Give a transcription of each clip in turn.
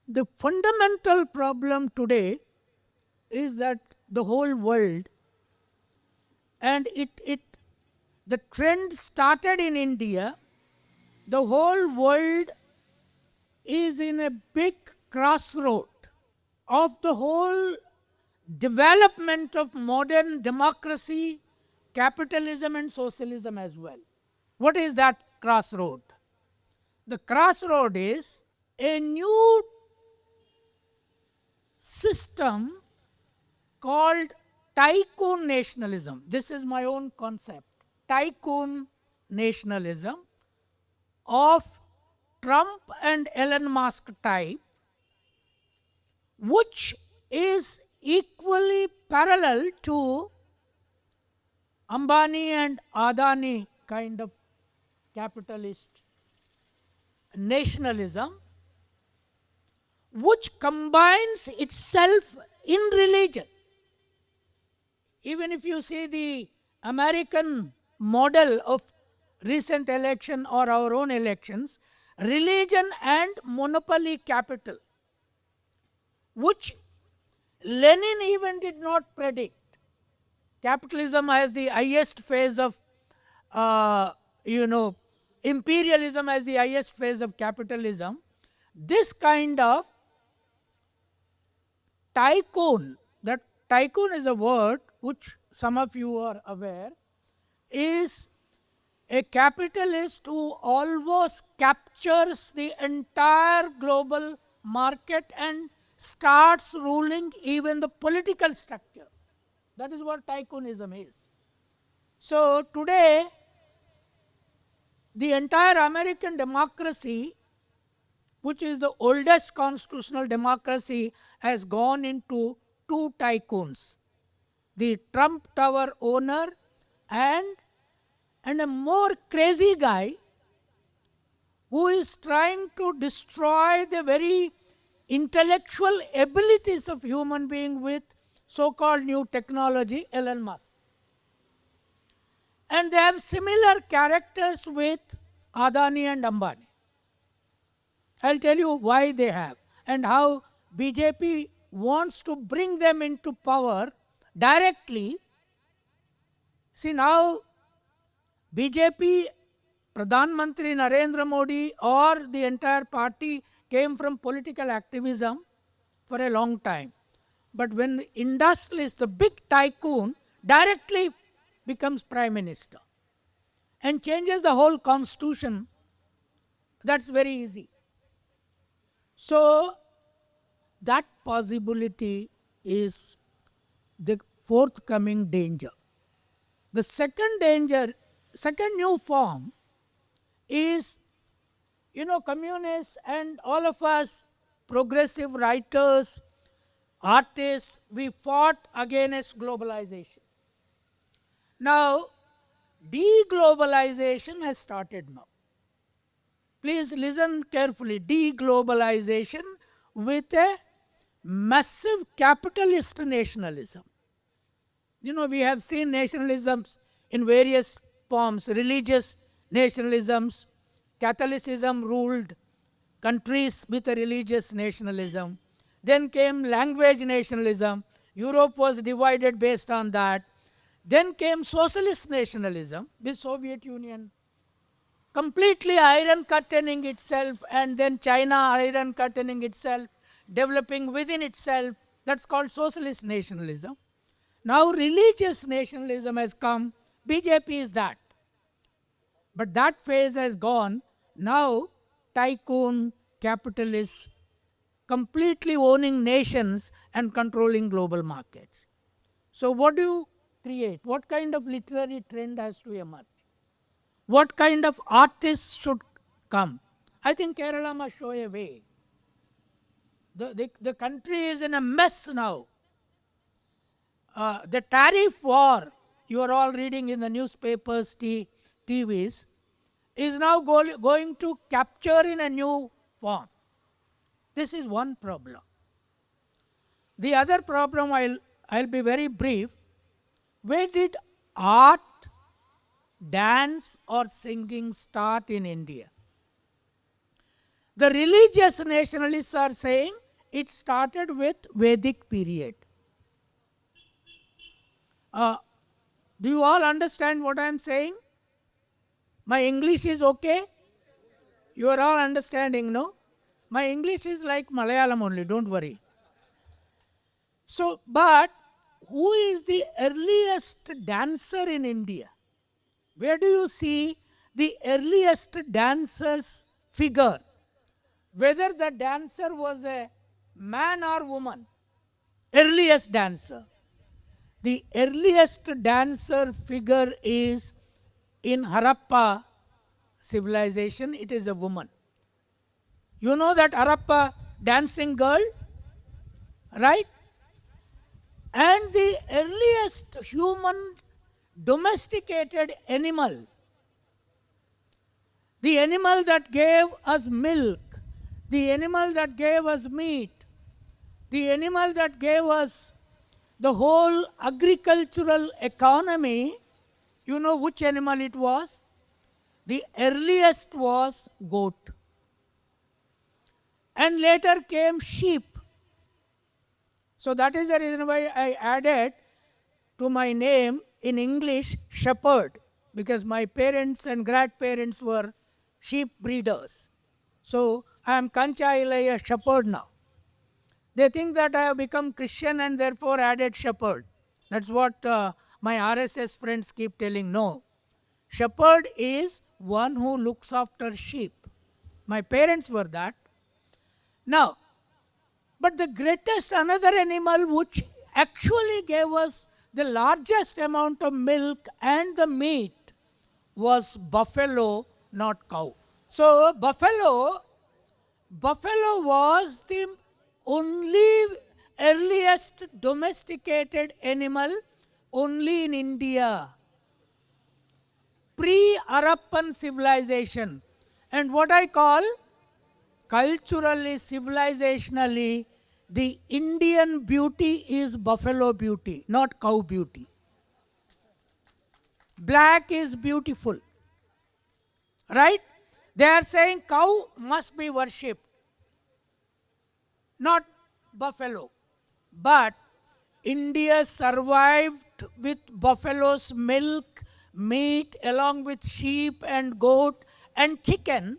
The fundamental problem today is that the whole world, and the trend started in India, the whole world is in a big crossroad of the whole development of modern democracy, capitalism, and socialism as well. What is that crossroad? The crossroad is a new system called tycoon nationalism. This is my own concept. Tycoon nationalism of Trump and Elon Musk type, which is equally parallel to Ambani and Adani kind of capitalist nationalism, which combines itself in religion. Even if you see the American model of recent election or our own elections, religion and monopoly capital, which Lenin even did not predict. Capitalism has the highest phase of, imperialism as the highest phase of capitalism. This kind of tycoon, that tycoon is a word which some of you are aware, is a capitalist who almost captures the entire global market and starts ruling even the political structure. That is what tycoonism is. So today, the entire American democracy, which is the oldest constitutional democracy, has gone into two tycoons: the Trump Tower owner and a more crazy guy who is trying to destroy the very intellectual abilities of human being with so-called new technology, Elon Musk. And they have similar characters with Adani and Ambani. I'll tell you why they have and how BJP wants to bring them into power directly. See, now BJP, Pradhan Mantri Narendra Modi or the entire party came from political activism for a long time. But when the industrialist, the big tycoon, directly becomes prime minister and changes the whole constitution, that's very easy. So that possibility is the forthcoming danger. The second danger, second new form is, communists and all of us, progressive writers, artists, we fought against globalization. Now, deglobalization has started now. Please listen carefully. Deglobalization with a massive capitalist nationalism. We have seen nationalisms in various forms: religious nationalisms, Catholicism ruled countries with a religious nationalism. Then came language nationalism. Europe was divided based on that. Then came socialist nationalism with Soviet Union completely iron curtaining itself, and then China iron curtaining itself, developing within itself. That's called socialist nationalism. Now religious nationalism has come. BJP is that. But that phase has gone. Now tycoon capitalists completely owning nations and controlling global markets. So what do you create? What kind of literary trend has to emerge? What kind of artists should come? I think Kerala must show a way. The country is in a mess now. The tariff war, you are all reading in the newspapers, TVs, is now going to capture in a new form. This is one problem. The other problem, I'll be very brief. Where did art, dance or singing start in India? The religious nationalists are saying it started with Vedic period. Do you all understand what I am saying? My English is okay? You are all understanding, no? My English is like Malayalam only, don't worry. So, but who is the earliest dancer in India? Where do you see the earliest dancer's figure? Whether the dancer was a man or woman, earliest dancer. The earliest dancer figure is in Harappa civilization, it is a woman. You know that Harappa dancing girl? Right? And the earliest human domesticated animal, the animal that gave us milk, the animal that gave us meat, the animal that gave us the whole agricultural economy, you know which animal it was? The earliest was goat. And later came sheep. So that is the reason why I added to my name in English shepherd, because my parents and grandparents were sheep breeders. So I am Kancha Ilaya shepherd now. They think that I have become Christian and therefore added shepherd. That's what my RSS friends keep telling. No. Shepherd is one who looks after sheep. My parents were that. Now, but the greatest another animal which actually gave us the largest amount of milk and the meat was buffalo, not cow. So buffalo was the only earliest domesticated animal only in India, pre-Harappan civilization. And what I call culturally, civilizationally, the Indian beauty is buffalo beauty, not cow beauty. Black is beautiful, right? They are saying cow must be worshipped, not buffalo. But India survived with buffalo's milk, meat, along with sheep and goat and chicken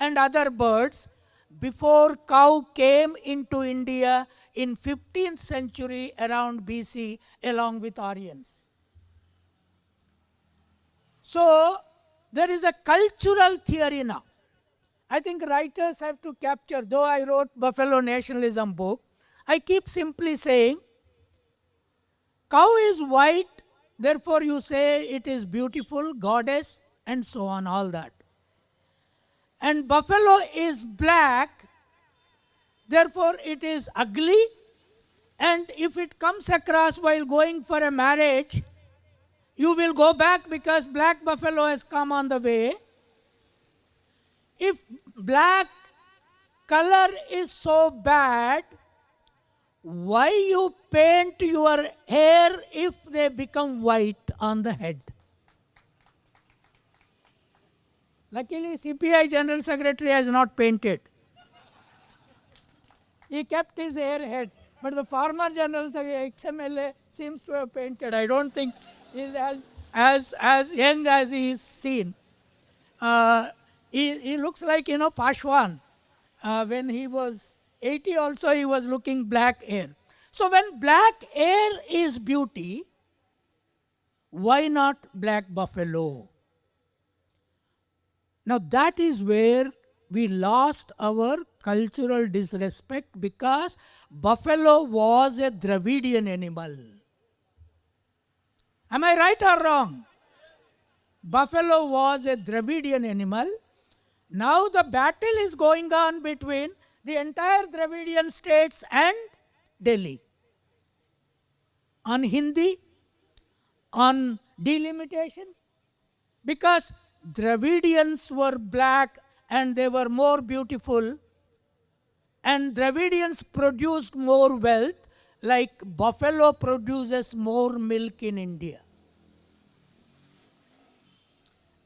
and other birds before cow came into India in 15th century around BC along with Aryans. So there is a cultural theory now. I think writers have to capture, though I wrote Buffalo Nationalism book, I keep simply saying, cow is white, therefore you say it is beautiful, goddess, and so on, all that. And buffalo is black, therefore it is ugly, and if it comes across while going for a marriage, you will go back because black buffalo has come on the way. If black color is so bad, why you paint your hair if they become white on the head? Luckily, CPI General Secretary has not painted. He kept his hair head. But the former General Secretary, XMLA, seems to have painted. I don't think he is as young as he is seen. He looks like, Pashwan. When he was 80 also, he was looking black hair. So when black hair is beauty, why not black buffalo? Now that is where we lost our cultural disrespect, because buffalo was a Dravidian animal. Am I right or wrong? Buffalo was a Dravidian animal. Now the battle is going on between the entire Dravidian states and Delhi on Hindi, on delimitation, because Dravidians were black and they were more beautiful, and Dravidians produced more wealth, like buffalo produces more milk in India.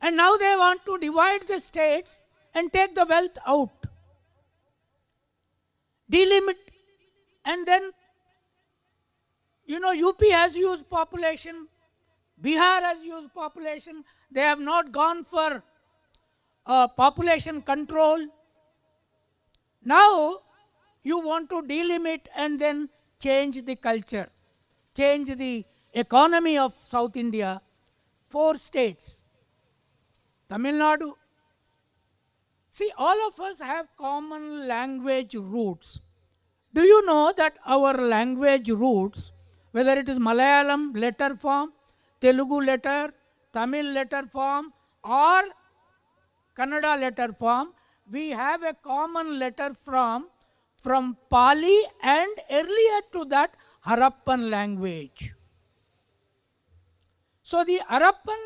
And now they want to divide the states and take the wealth out. delimit, and then, UP has huge population, Bihar has huge population, they have not gone for population control. Now, you want to delimit and then change the culture, change the economy of South India. 4 states, Tamil Nadu. See, all of us have common language roots. Do you know that our language roots, whether it is Malayalam letter form, Telugu letter, Tamil letter form, or Kannada letter form, we have a common letter from Pali and earlier to that Harappan language. So the Harappan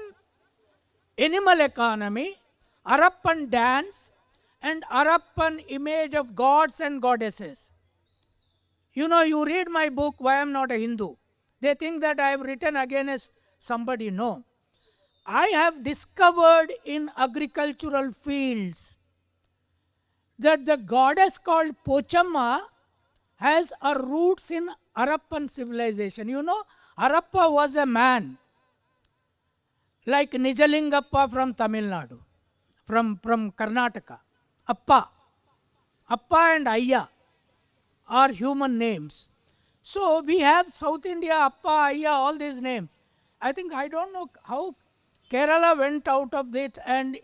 animal economy, Harappan dance, and Harappan image of gods and goddesses. You read my book, Why I Am Not a Hindu. They think that I have written against somebody. No. I have discovered in agricultural fields that the goddess called Pochamma has her roots in Harappan civilization. Harappa was a man like Nijalingappa from Tamil Nadu, from Karnataka. Appa and Ayya are human names. So we have South India, Appa, Ayya, all these names. I don't know how Kerala went out of it and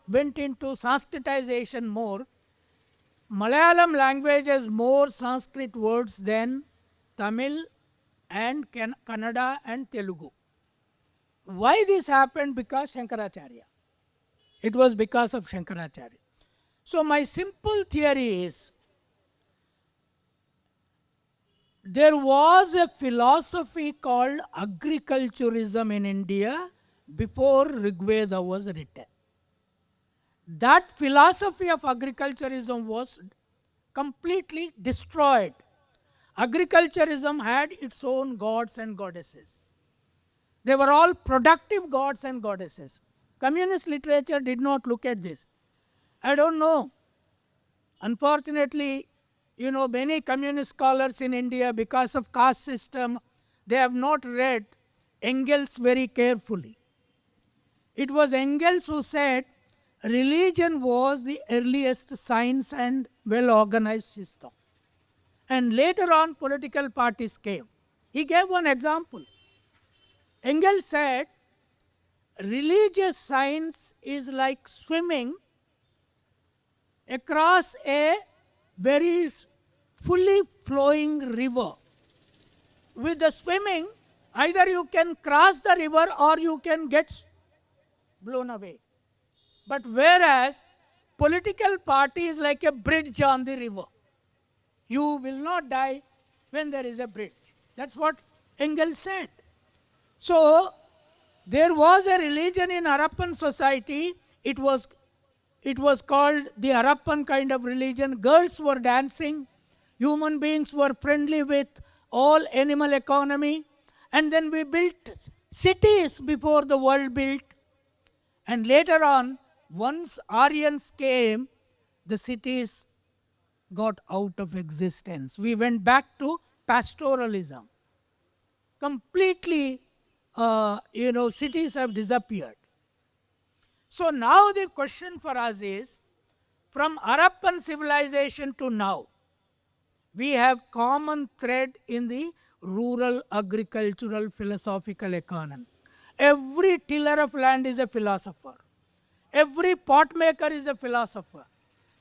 went into Sanskritization more. Malayalam language has more Sanskrit words than Tamil and Kannada and Telugu. Why this happened? Because Shankaracharya. It was because of Shankaracharya. So my simple theory is, there was a philosophy called agriculturism in India before Rigveda was written. That philosophy of agriculturism was completely destroyed. Agriculturism had its own gods and goddesses. They were all productive gods and goddesses. Communist literature did not look at this. I don't know. Unfortunately, many communist scholars in India, because of caste system, they have not read Engels very carefully. It was Engels who said religion was the earliest science and well-organized system. And later on, political parties came. He gave one example. Engels said, religious science is like swimming across a very fully flowing river. With the swimming, either you can cross the river or you can get blown away. But whereas political party is like a bridge on the river. You will not die when there is a bridge. That's what Engels said. So there was a religion in Harappan society. It was called the Harappan kind of religion. Girls were dancing. Human beings were friendly with all animal economy. And then we built cities before the world built. And later on, once Aryans came, the cities got out of existence. We went back to pastoralism. Completely, cities have disappeared. So now the question for us is, from Harappan civilization to now, we have common thread in the rural agricultural philosophical economy. Every tiller of land is a philosopher. Every pot maker is a philosopher.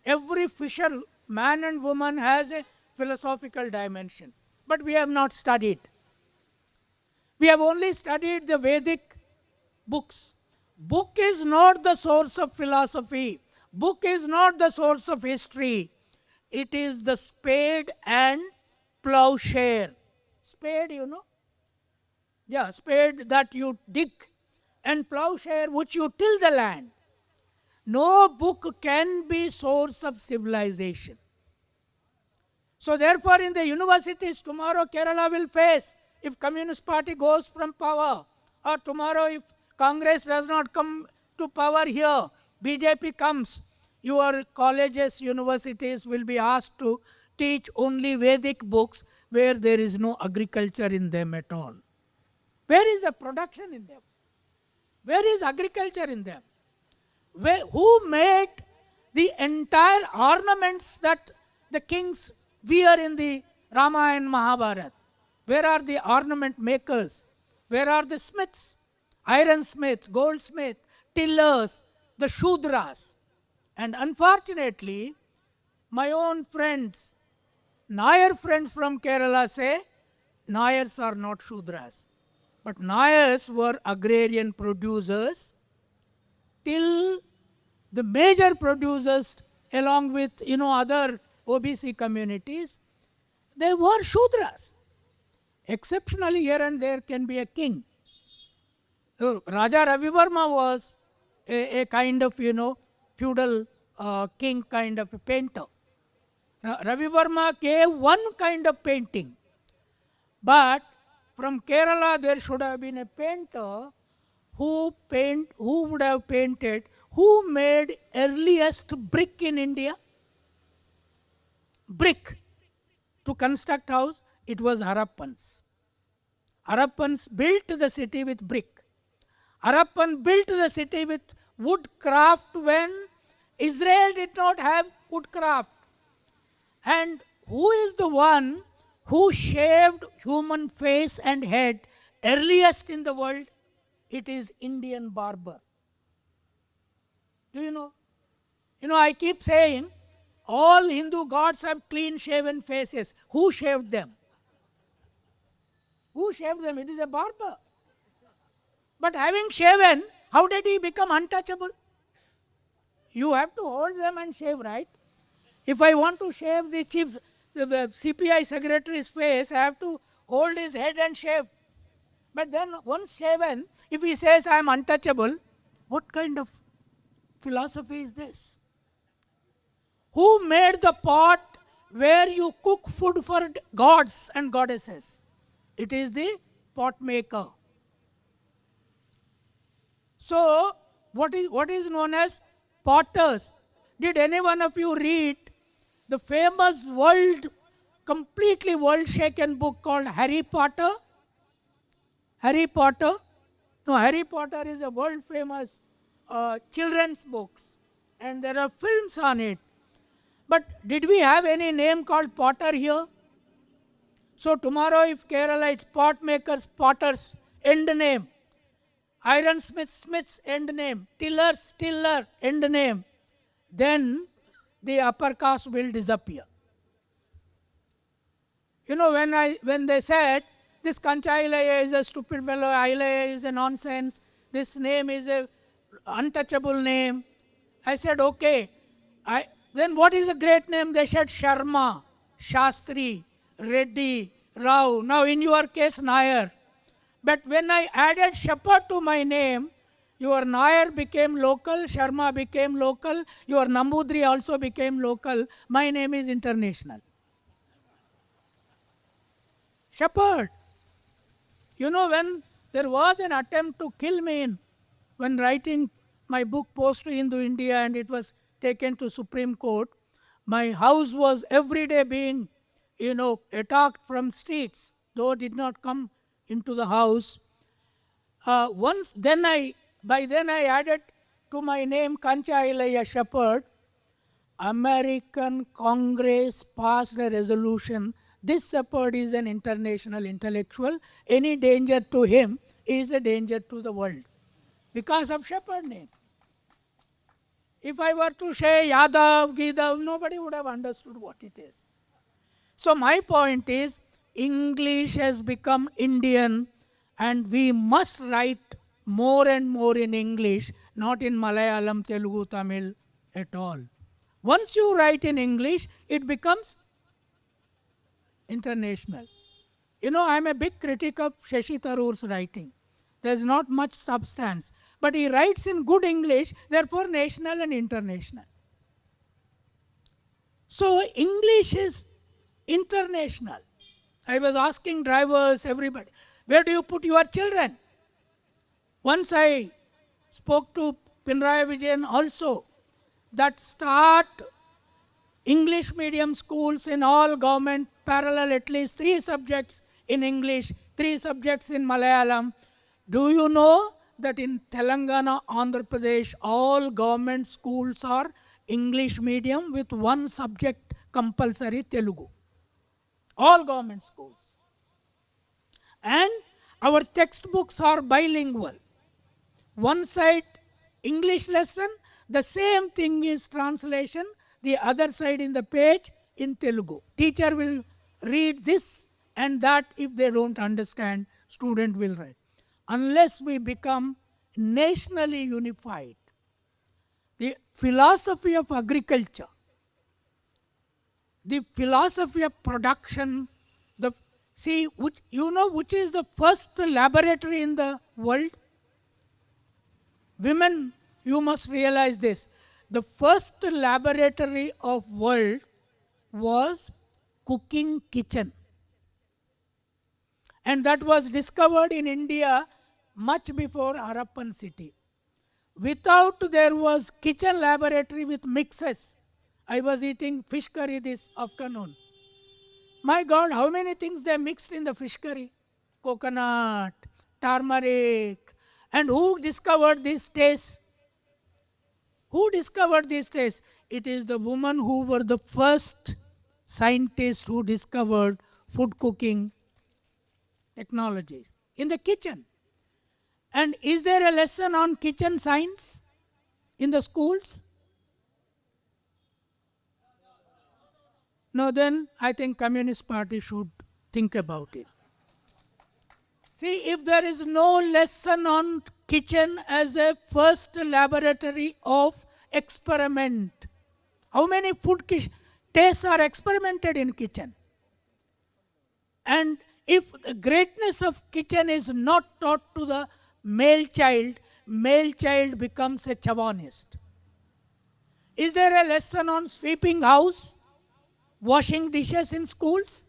Every fisher, man and woman, has a philosophical dimension. But we have not studied. We have only studied the Vedic books. Book is not the source of philosophy. Book is not the source of history. It is the spade and plowshare. Spade, Yeah, spade that you dig, and plowshare which you till the land. No book can be source of civilization. So therefore, in the universities tomorrow, Kerala will face, if Communist Party goes from power, or tomorrow if Congress does not come to power here, BJP comes, Your colleges, universities will be asked to teach only Vedic books where there is no agriculture in them at all. Where is the production in them? Where is agriculture in them? Who made the entire ornaments that the kings wear in the Ramayana and Mahabharata? Where are the ornament makers? Where are the smiths? Ironsmiths, goldsmiths, tillers, the Shudras. And unfortunately, my own friends, Nayar friends from Kerala say, Nayars are not Shudras. But Nayars were agrarian producers till the major producers along with other OBC communities, they were Shudras. Exceptionally here and there can be a king. So Raja Ravivarma was a kind of feudal king kind of a painter. Ravivarma gave one kind of painting, but from Kerala there should have been a painter who would have painted, who made earliest brick in India? Brick. To construct house, it was Harappans. Harappans built the city with brick. Harappan built the city with woodcraft when Israel did not have woodcraft. And who is the one who shaved human face and head earliest in the world? It is Indian barber. Do you know? I keep saying all Hindu gods have clean shaven faces. Who shaved them? Who shaved them? It is a barber. But having shaven, how did he become untouchable? You have to hold them and shave, right? If I want to shave the CPI secretary's face, I have to hold his head and shave. But then once shaven, if he says I am untouchable, what kind of philosophy is this? Who made the pot where you cook food for gods and goddesses? It is the pot maker. So, what is known as potters? Did any one of you read the famous completely world-shaken book called Harry Potter? Harry Potter? No, Harry Potter is a world-famous children's books, and there are films on it. But did we have any name called Potter here? So tomorrow if Kerala, it's pot makers, potters, end name. Ironsmiths, smiths, end name. Tillers, tiller, end name. Then the upper caste will disappear. When they said, this Kancha Ilaya is a stupid fellow, Ilaya is a nonsense, this name is a untouchable name, I said, okay. Then what is a great name? They said Sharma, Shastri, Reddy, Rao. Now in your case, Nayar. But when I added Shepherd to my name, your Nayar became local, Sharma became local, your Nambudri also became local. My name is international. Shepherd. When there was an attempt to kill me when writing my book Post to Hindu India, and it was taken to Supreme Court, my house was every day being, attacked from streets, though it did not come into the house. By then I added to my name Kancha Ilaya Shepherd. American Congress passed a resolution. This Shepherd is an international intellectual. Any danger to him is a danger to the world because of Shepherd name. If I were to say Yadav, Gidav, nobody would have understood what it is. So my point is, English has become Indian, and we must write more and more in English, not in Malayalam, Telugu, Tamil at all. Once you write in English, it becomes international. I'm a big critic of Shashi Tharoor's writing. There's not much substance. But he writes in good English, therefore national and international. So English is international. I was asking drivers, everybody, where do you put your children? Once I spoke to Pinarayi Vijayan also. that start English medium schools in all government parallel at least 3 subjects in English, 3 subjects in Malayalam. Do you know that in Telangana, Andhra Pradesh, all government schools are English medium with 1 subject compulsory Telugu? All government schools. And our textbooks are bilingual. One side English lesson, the same thing is translation, the other side in the page in Telugu. Teacher will read this and that. If they don't understand, student will write. Unless we become nationally unified, the philosophy of agriculture, the philosophy of production, which is the first laboratory in the world? Women, you must realize this. The first laboratory of world was cooking kitchen. And that was discovered in India much before Harappan city. Without there was kitchen laboratory with mixes. I was eating fish curry this afternoon. My God, how many things they mixed in the fish curry? Coconut, turmeric. And who discovered this taste? Who discovered this taste? It is the women who were the first scientists who discovered food cooking technology in the kitchen. And is there a lesson on kitchen science in the schools? No, then I think Communist Party should think about it. See, if there is no lesson on kitchen as a first laboratory of experiment, how many food tastes are experimented in kitchen? And if the greatness of kitchen is not taught to the male child becomes a chauvinist. Is there a lesson on sweeping house, washing dishes in schools?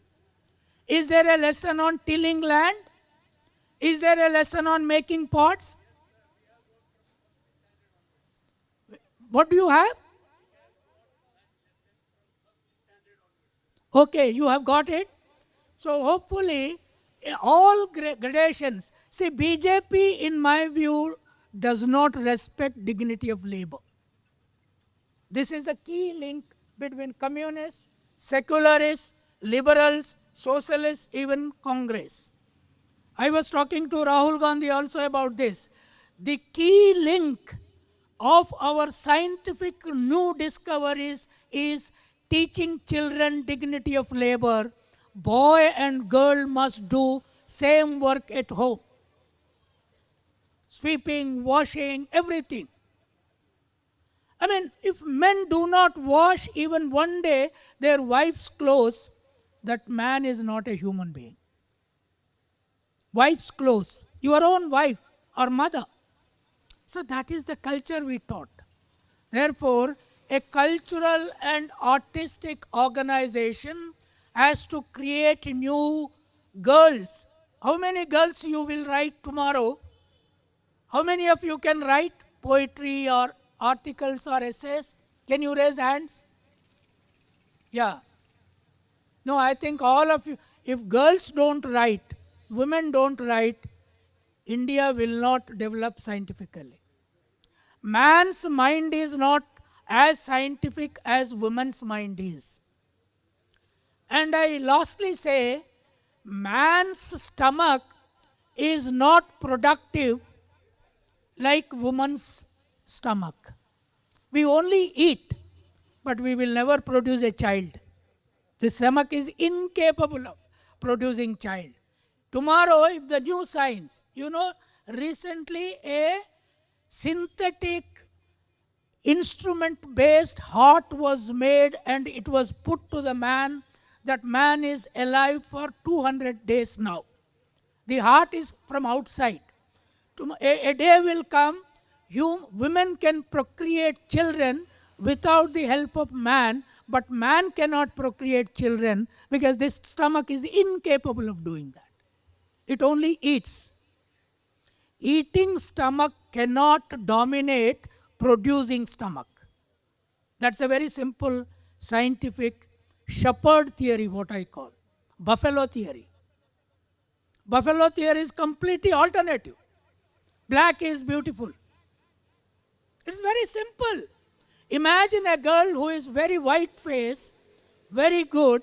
Is there a lesson on tilling land? Is there a lesson on making pots? What do you have? Okay, you have got it. So hopefully, all gradations. See, BJP, in my view, does not respect dignity of labor. This is the key link between communists, secularists, liberals, socialists, even Congress. I was talking to Rahul Gandhi also about this. The key link of our scientific new discoveries is teaching children dignity of labor. Boy and girl must do same work at home. Sweeping, washing, everything. I mean, if men do not wash even one day their wife's clothes, that man is not a human being. Wife's clothes, your own wife or mother. So that is the culture we taught. Therefore, a cultural and artistic organization has to create new girls. How many girls you will write tomorrow? How many of you can write poetry or articles or essays? Can you raise hands? Yeah. No, I think all of you, if girls don't write, women don't write, India will not develop scientifically. Man's mind is not as scientific as woman's mind is. And I lastly say, man's stomach is not productive like woman's stomach. We only eat, but we will never produce a child. The stomach is incapable of producing child. Tomorrow, if the new science, recently a synthetic instrument-based heart was made and it was put to the man. That man is alive for 200 days now. The heart is from outside. A day will come, women can procreate children without the help of man, but man cannot procreate children because this stomach is incapable of doing that. It only eats. Eating stomach cannot dominate producing stomach. That's a very simple scientific shepherd theory, what I call buffalo theory. Buffalo theory is completely alternative. Black is beautiful. It's very simple. Imagine a girl who is very white face, very good,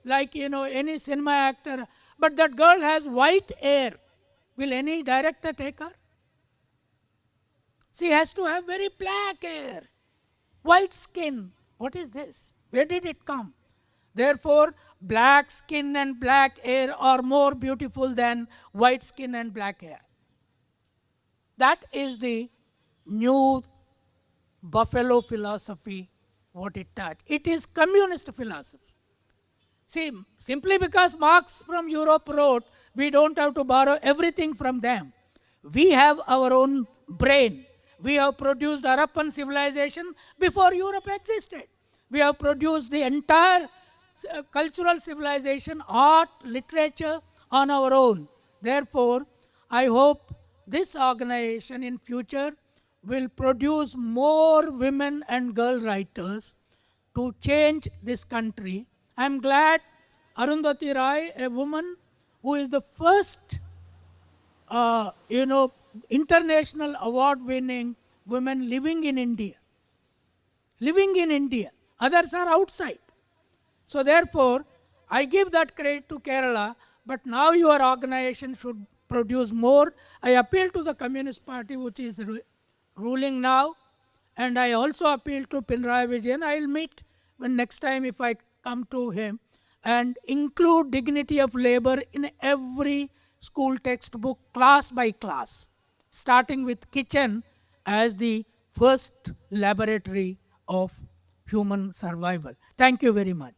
like any cinema actor, but that girl has white hair. Will any director take her? She has to have very black hair, white skin. What is this? Where did it come? Therefore, black skin and black hair are more beautiful than white skin and black hair. That is the new buffalo philosophy, what it taught. It is communist philosophy. See, simply because Marx from Europe wrote, we don't have to borrow everything from them. We have our own brain. We have produced Harappan civilization before Europe existed. We have produced the entire cultural civilization, art, literature on our own. Therefore, I hope this organization in future will produce more women and girl writers to change this country. I am glad Arundhati Roy, a woman who is the first, international award-winning women living in India. Living in India. Others are outside. So therefore, I give that credit to Kerala, but now your organization should produce more. I appeal to the Communist Party, which is ruling now, and I also appeal to Pinarayi Vijayan. I will meet when next time if I come to him, and include dignity of labor in every school textbook, class by class, starting with kitchen as the first laboratory of human survival. Thank you very much.